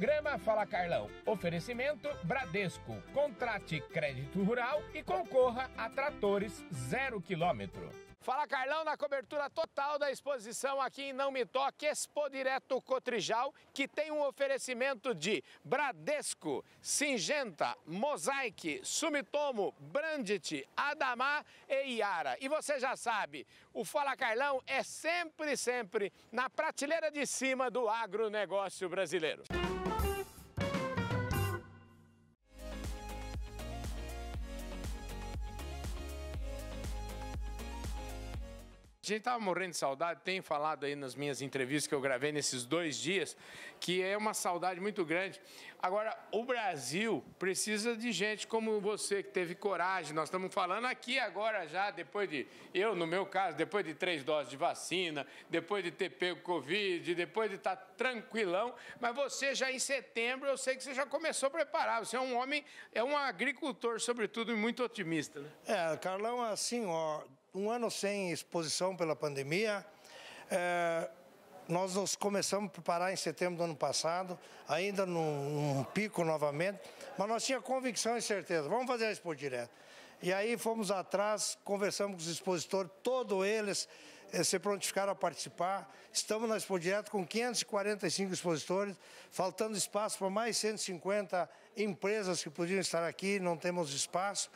Programa Fala Carlão. Oferecimento Bradesco. Contrate crédito rural e concorra a tratores 0 km. Fala Carlão na cobertura total da exposição aqui em Não Me Toque, Expo Direto Cotrijal, que tem um oferecimento de Bradesco, Syngenta, Mosaic, Sumitomo, Brandit, Adamar e Iara. E você já sabe, o Fala Carlão é sempre na prateleira de cima do agronegócio brasileiro. A gente estava morrendo de saudade, tenho falado aí nas minhas entrevistas que eu gravei nesses 2 dias, que é uma saudade muito grande. Agora, o Brasil precisa de gente como você, que teve coragem. Nós estamos falando aqui agora já, depois de, eu no meu caso, depois de 3 doses de vacina, depois de ter pego Covid, depois de estar tranquilão, mas você já em setembro, eu sei que você já começou a preparar. Você é um homem, é um agricultor, sobretudo, e muito otimista, né? Carlão, assim, ó... Um ano sem exposição pela pandemia, nós nos começamos a preparar em setembro do ano passado, ainda num pico novamente, mas nós tínhamos convicção e certeza, vamos fazer a Expo Direto. E aí fomos atrás, conversamos com os expositores, todos eles se prontificaram a participar. Estamos na Expo Direto com 545 expositores, faltando espaço para mais 150 empresas que podiam estar aqui, não temos espaço.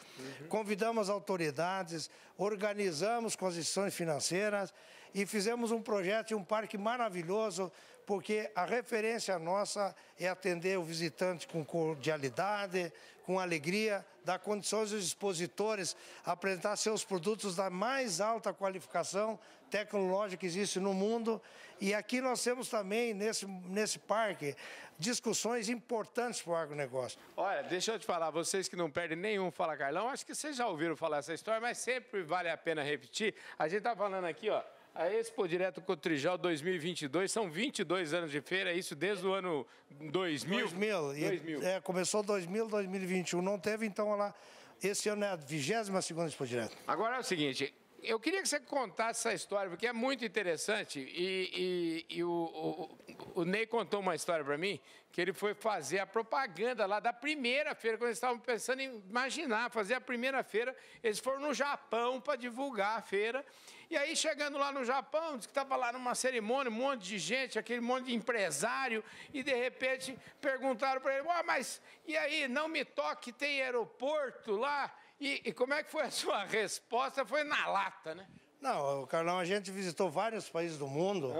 Convidamos as autoridades, organizamos com as instituições financeiras e fizemos um projeto e um parque maravilhoso, porque a referência nossa é atender o visitante com cordialidade, com alegria, dar condições aos expositores a apresentar seus produtos da mais alta qualificação tecnológica que existe no mundo. E aqui nós temos também, nesse parque, discussões importantes para o agronegócio. Olha, deixa eu te falar, vocês que não perdem nenhum Fala Carlão, acho que vocês já ouviram falar essa história, mas sempre vale a pena repetir. A gente está falando aqui, ó, a Expo Direto Cotrijal 2022, são 22 anos de feira, isso desde o ano 2000? 2000. Começou 2021, não teve, então, lá, esse ano é a 22ª Expo Direto. Agora é o seguinte, eu queria que você contasse essa história, porque é muito interessante, e o Ney contou uma história para mim, que ele foi fazer a propaganda lá da primeira feira, quando eles estavam pensando em imaginar, fazer a primeira feira, eles foram no Japão para divulgar a feira, e aí chegando lá no Japão, disse que estava lá numa cerimônia, um monte de gente, aquele monte de empresário, e de repente perguntaram para ele, mas e aí, Não Me Toque, tem aeroporto lá? E como é que foi a sua resposta? Foi na lata, né? Não, Carlão, a gente visitou vários países do mundo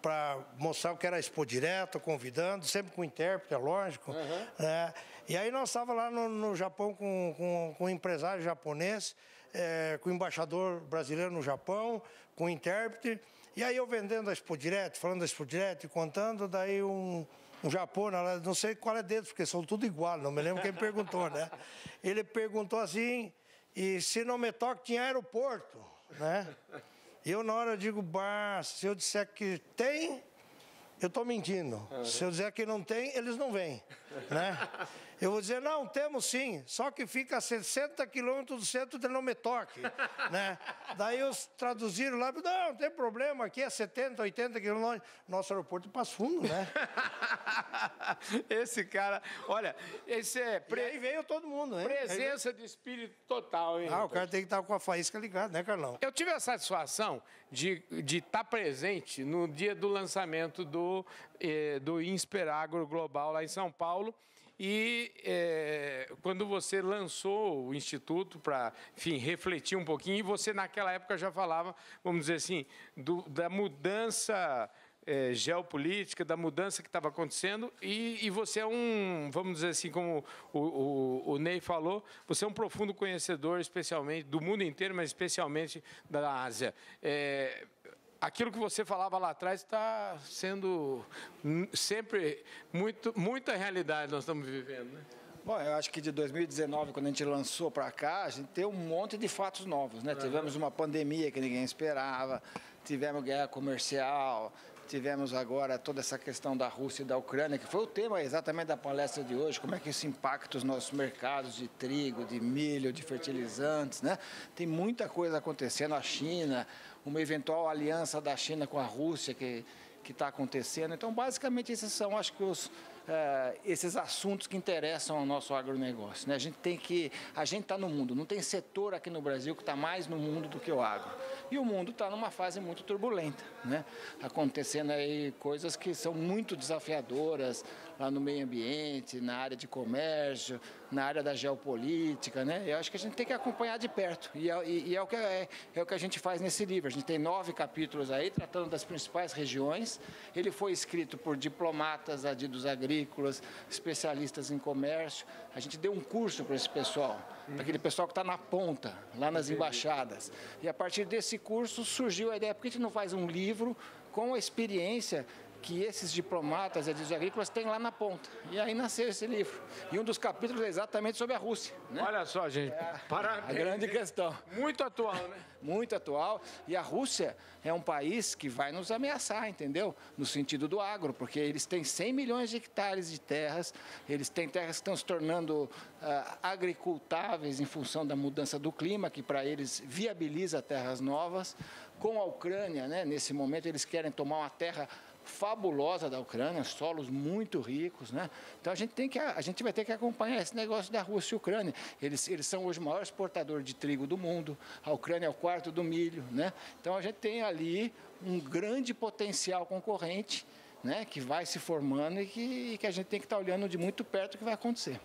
para mostrar o que era a Expo Direto, convidando, sempre com intérprete, é lógico. Né? E aí nós estávamos lá no Japão com um empresário japonês, com o embaixador brasileiro no Japão, com o intérprete. E aí eu vendendo a Expo Direto, falando da Expo Direto e contando, daí um japonês, não sei qual é deles, porque são tudo igual, não me lembro quem perguntou, né? Ele perguntou assim, e se Não Me Toque tinha aeroporto, né? E eu na hora eu digo, se eu disser que tem, eu estou mentindo. Se eu dizer que não tem, eles não vêm, né? Eu vou dizer, não, temos sim, só que fica a 60 quilômetros do centro de Não Me Toque, né? Daí os traduziram lá, não tem problema, aqui é 70, 80 quilômetros, nosso aeroporto é Passo Fundo, né? Esse cara, olha, esse é... E aí veio todo mundo, né? Presença de espírito total, hein? O cara tem que estar com a faísca ligada, né, Carlão? Eu tive a satisfação de estar presente no dia do lançamento do Insperagro Global lá em São Paulo. E quando você lançou o Instituto para, enfim, refletir um pouquinho, e você naquela época já falava, vamos dizer assim, da mudança geopolítica, da mudança que estava acontecendo, e você é vamos dizer assim, como o Ney falou, você é um profundo conhecedor, especialmente, do mundo inteiro, mas especialmente da Ásia. Aquilo que você falava lá atrás está sendo sempre muita realidade nós estamos vivendo, né? Bom, eu acho que de 2019, quando a gente lançou para cá, a gente tem um monte de fatos novos, né? Tivemos uma pandemia que ninguém esperava, tivemos guerra comercial, tivemos agora toda essa questão da Rússia e da Ucrânia, que foi o tema exatamente da palestra de hoje, como é que isso impacta os nossos mercados de trigo, de milho, de fertilizantes, né? Tem muita coisa acontecendo, a China, uma eventual aliança da China com a Rússia que está acontecendo. Então, basicamente, esses são, acho que, esses assuntos que interessam ao nosso agronegócio, né? A gente está no mundo, não tem setor aqui no Brasil que está mais no mundo do que o agro. E o mundo está numa fase muito turbulenta, né? Acontecendo aí coisas que são muito desafiadoras lá no meio ambiente, na área de comércio, na área da geopolítica, né? Eu acho que a gente tem que acompanhar de perto e é o que a gente faz nesse livro. A gente tem 9 capítulos aí tratando das principais regiões. Ele foi escrito por diplomatas, adidos agrícolas, especialistas em comércio. A gente deu um curso para esse pessoal, para aquele pessoal que está na ponta, lá nas embaixadas. E a partir desse curso surgiu a ideia, por que a gente não faz um livro com a experiência que esses diplomatas e adidos agrícolas têm lá na ponta. E aí nasceu esse livro. E um dos capítulos é exatamente sobre a Rússia, né? Olha só, gente, parabéns. A grande questão. Muito atual, né? Muito atual. E a Rússia é um país que vai nos ameaçar, entendeu? No sentido do agro, porque eles têm 100 milhões de hectares de terras, eles têm terras que estão se tornando agricultáveis em função da mudança do clima, que para eles viabiliza terras novas. Com a Ucrânia, né, nesse momento, eles querem tomar uma terra fabulosa da Ucrânia, solos muito ricos, né? Então a gente vai ter que acompanhar esse negócio da Rússia e Ucrânia. Eles são hoje o maior exportador de trigo do mundo, a Ucrânia é o 4º do milho, né? Então a gente tem ali um grande potencial concorrente, né, que vai se formando e que a gente tem que estar olhando de muito perto o que vai acontecer.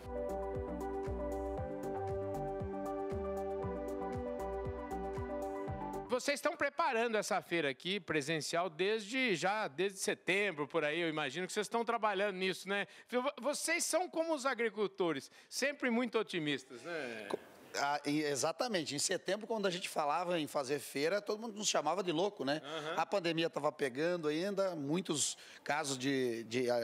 Vocês estão preparando essa feira aqui, presencial, desde setembro, por aí, eu imagino que vocês estão trabalhando nisso, né? Vocês são como os agricultores, sempre muito otimistas, né? Exatamente. Em setembro, quando a gente falava em fazer feira, todo mundo nos chamava de louco, né? A pandemia estava pegando ainda, muitos casos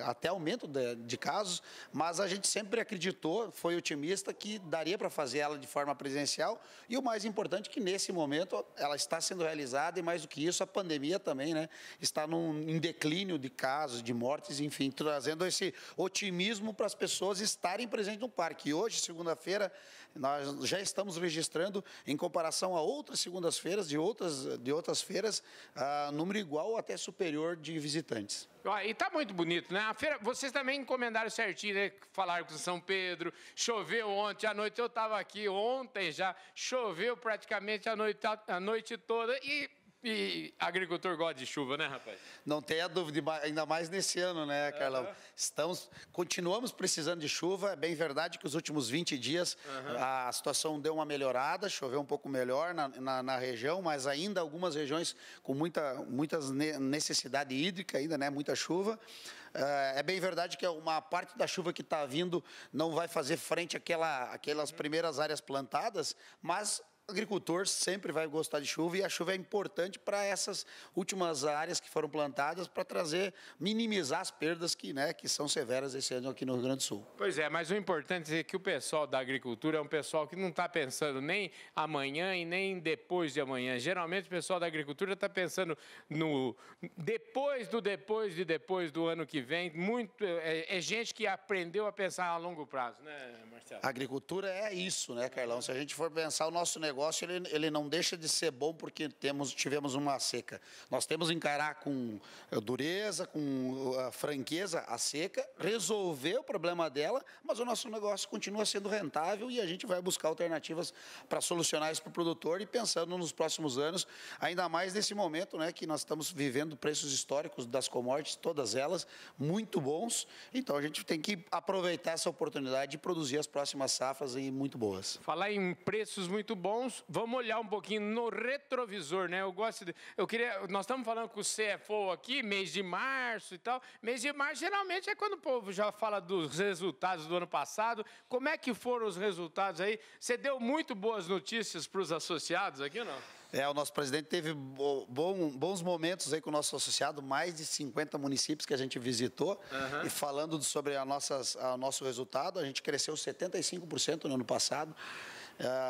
até aumento de casos, mas a gente sempre acreditou, foi otimista que daria para fazer ela de forma presencial e o mais importante que nesse momento ela está sendo realizada e mais do que isso, a pandemia também, né? Está em declínio de casos, de mortes, enfim, trazendo esse otimismo para as pessoas estarem presentes no parque. E hoje, segunda-feira, nós já estamos registrando, em comparação a outras segundas-feiras, de outras feiras, número igual ou até superior de visitantes. E tá muito bonito, né? A feira, vocês também encomendaram certinho, né? Falaram com São Pedro, choveu ontem à noite, eu estava aqui ontem já, choveu praticamente a noite toda e agricultor gosta de chuva, né, rapaz? Não tenha dúvida, ainda mais nesse ano, né, Carlão? Continuamos precisando de chuva. É bem verdade que os últimos 20 dias a situação deu uma melhorada, choveu um pouco melhor na região, mas ainda algumas regiões com muita necessidade hídrica ainda, né, muita chuva. É bem verdade que uma parte da chuva que está vindo não vai fazer frente àquelas primeiras áreas plantadas, mas o agricultor sempre vai gostar de chuva e a chuva é importante para essas últimas áreas que foram plantadas para minimizar as perdas que são severas esse ano aqui no Rio Grande do Sul. Pois é, mas o importante é que o pessoal da agricultura é um pessoal que não está pensando nem amanhã e nem depois de amanhã. Geralmente o pessoal da agricultura está pensando no depois do ano que vem. É gente que aprendeu a pensar a longo prazo, né, Marcelo? A agricultura é isso, né, Carlão? Se a gente for pensar o nosso negócio, ele não deixa de ser bom porque tivemos uma seca. Nós temos que encarar com dureza, com franqueza a seca, resolver o problema dela, mas o nosso negócio continua sendo rentável e a gente vai buscar alternativas para solucionar isso para o produtor e pensando nos próximos anos, ainda mais nesse momento, né, que nós estamos vivendo preços históricos das commodities, todas elas muito bons. Então a gente tem que aproveitar essa oportunidade de produzir as próximas safras e muito boas. Falar em preços muito bons, vamos olhar um pouquinho no retrovisor, né? Nós estamos falando com o CFO aqui, mês de março e tal. Mês de março geralmente é quando o povo já fala dos resultados do ano passado. Como é que foram os resultados aí? Você deu muito boas notícias para os associados aqui ou não? O nosso presidente teve bons momentos aí com o nosso associado, mais de 50 municípios que a gente visitou. E falando sobre o nosso resultado, a gente cresceu 75% no ano passado.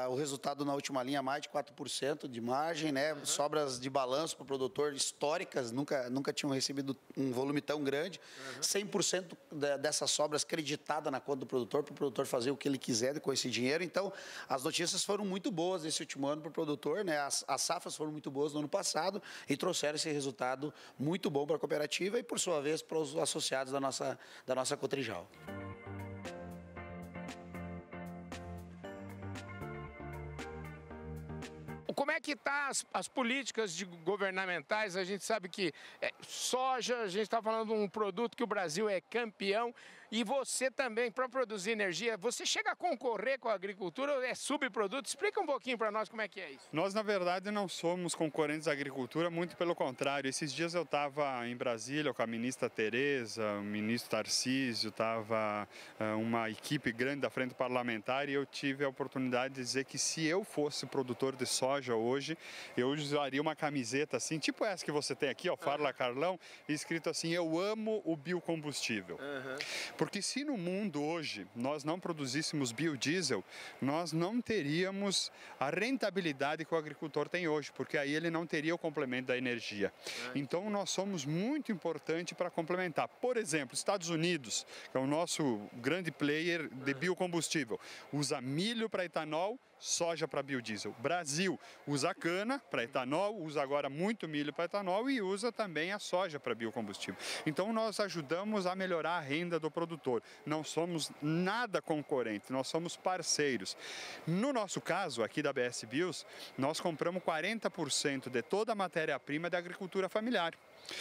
O resultado na última linha, mais de 4% de margem, né? Sobras de balanço para o produtor históricas, nunca tinham recebido um volume tão grande. 100% dessas sobras creditada na conta do produtor, para o produtor fazer o que ele quiser com esse dinheiro. Então, as notícias foram muito boas esse último ano para o produtor, né? As safras foram muito boas no ano passado e trouxeram esse resultado muito bom para a cooperativa e, por sua vez, para os associados da nossa Cotrijal. Como é que estão as políticas governamentais? A gente sabe que soja, a gente está falando de um produto que o Brasil é campeão. E você também, para produzir energia, você chega a concorrer com a agricultura ou é subproduto? Explica um pouquinho para nós como é que é isso. Nós, na verdade, não somos concorrentes da agricultura, muito pelo contrário. Esses dias eu estava em Brasília com a ministra Tereza, o ministro Tarcísio, estava uma equipe grande da frente parlamentar e eu tive a oportunidade de dizer que se eu fosse produtor de soja hoje, eu usaria uma camiseta assim, tipo essa que você tem aqui, ó, Farla Carlão, escrito assim, eu amo o biocombustível. Porque se no mundo hoje nós não produzíssemos biodiesel, nós não teríamos a rentabilidade que o agricultor tem hoje, porque aí ele não teria o complemento da energia. Então nós somos muito importantes para complementar. Por exemplo, Estados Unidos, que é o nosso grande player de biocombustível, usa milho para etanol, soja para biodiesel. Brasil usa cana para etanol, usa agora muito milho para etanol e usa também a soja para biocombustível. Então nós ajudamos a melhorar a renda do produtor. Não somos nada concorrente, nós somos parceiros. No nosso caso, aqui da BS Bios, nós compramos 40% de toda a matéria-prima da agricultura familiar.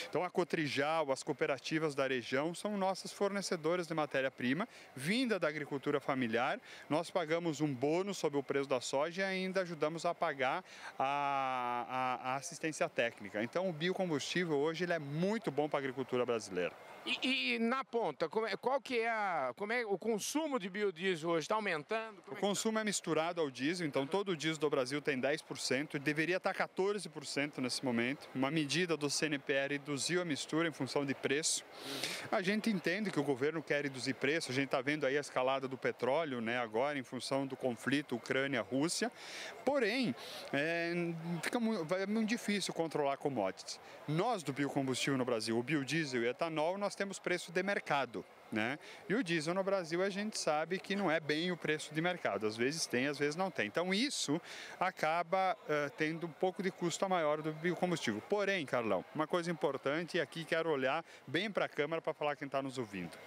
Então a Cotrijal, as cooperativas da região são nossos fornecedores de matéria-prima, vinda da agricultura familiar. Nós pagamos um bônus sobre o preço da soja e ainda ajudamos a pagar a assistência técnica. Então o biocombustível hoje ele é muito bom para a agricultura brasileira. E na ponta, qual que é o consumo de biodiesel hoje? Está aumentando? O consumo é misturado ao diesel, então todo o diesel do Brasil tem 10%, deveria estar 14% nesse momento. Uma medida do CNPR reduziu a mistura em função de preço. A gente entende que o governo quer reduzir preço, a gente está vendo aí a escalada do petróleo, né, agora em função do conflito Ucrânia-Rússia, porém, é muito difícil controlar commodities. Nós do biocombustível no Brasil, o biodiesel e o etanol, nós temos preço de mercado, né? E o diesel no Brasil a gente sabe que não é bem o preço de mercado, às vezes tem, às vezes não tem. Então isso acaba tendo um pouco de custo maior do biocombustível. Porém, Carlão, uma coisa importante, e aqui quero olhar bem para a câmera para falar quem está nos ouvindo.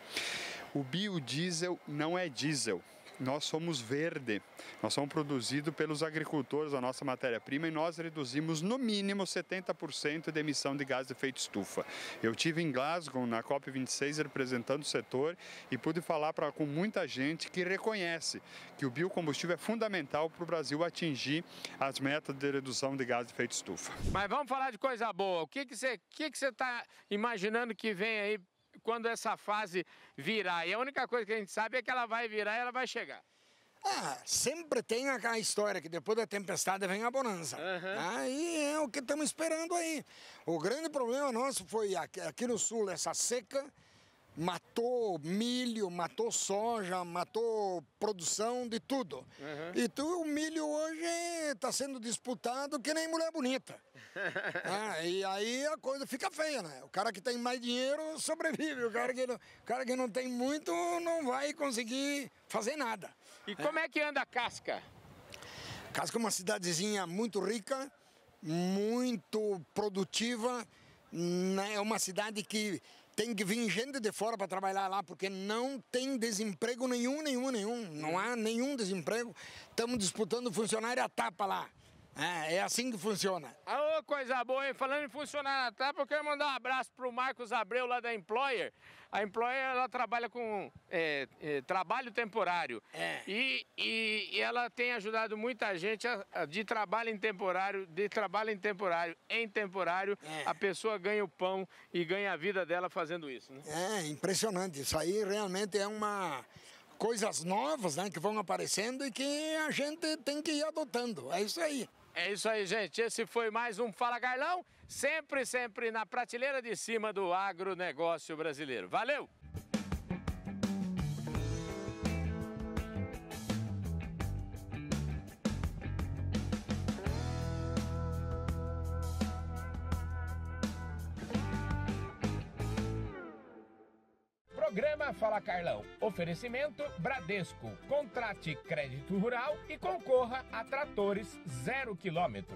O biodiesel não é diesel. Nós somos verde, nós somos produzidos pelos agricultores, a nossa matéria-prima, e nós reduzimos no mínimo 70% de emissão de gás de efeito estufa. Eu estive em Glasgow, na COP26, representando o setor e pude falar com muita gente que reconhece que o biocombustível é fundamental para o Brasil atingir as metas de redução de gás de efeito estufa. Mas vamos falar de coisa boa. O que você está imaginando que vem aí quando essa fase virar? E a única coisa que a gente sabe é que ela vai virar e ela vai chegar. Sempre tem aquela história que depois da tempestade vem a bonança. Aí é o que estamos esperando aí. O grande problema nosso foi aqui no sul, essa seca matou milho, matou soja, matou produção de tudo. E o milho hoje está sendo disputado que nem mulher bonita. E aí a coisa fica feia, né? O cara que tem mais dinheiro sobrevive, o cara que não tem muito não vai conseguir fazer nada. E como é que anda a Casca? Casca é uma cidadezinha muito rica, muito produtiva, né? É uma cidade que tem que vir gente de fora para trabalhar lá, porque não tem desemprego nenhum. Não há nenhum desemprego. Estamos disputando funcionário à tapa lá. É assim que funciona. Ô, coisa boa, hein? Falando em funcionário à tapa, eu quero mandar um abraço para o Marcos Abreu, lá da Employer. A Employer, ela trabalha com trabalho temporário. E ela tem ajudado muita gente de trabalho em temporário, a pessoa ganha o pão e ganha a vida dela fazendo isso, né? É impressionante. Isso aí realmente é uma coisas novas, né, que vão aparecendo e que a gente tem que ir adotando. É isso aí. É isso aí, gente. Esse foi mais um Fala Carlão, sempre na prateleira de cima do agronegócio brasileiro. Valeu! Programa Fala Carlão. Oferecimento Bradesco. Contrate crédito rural e concorra a tratores 0 km.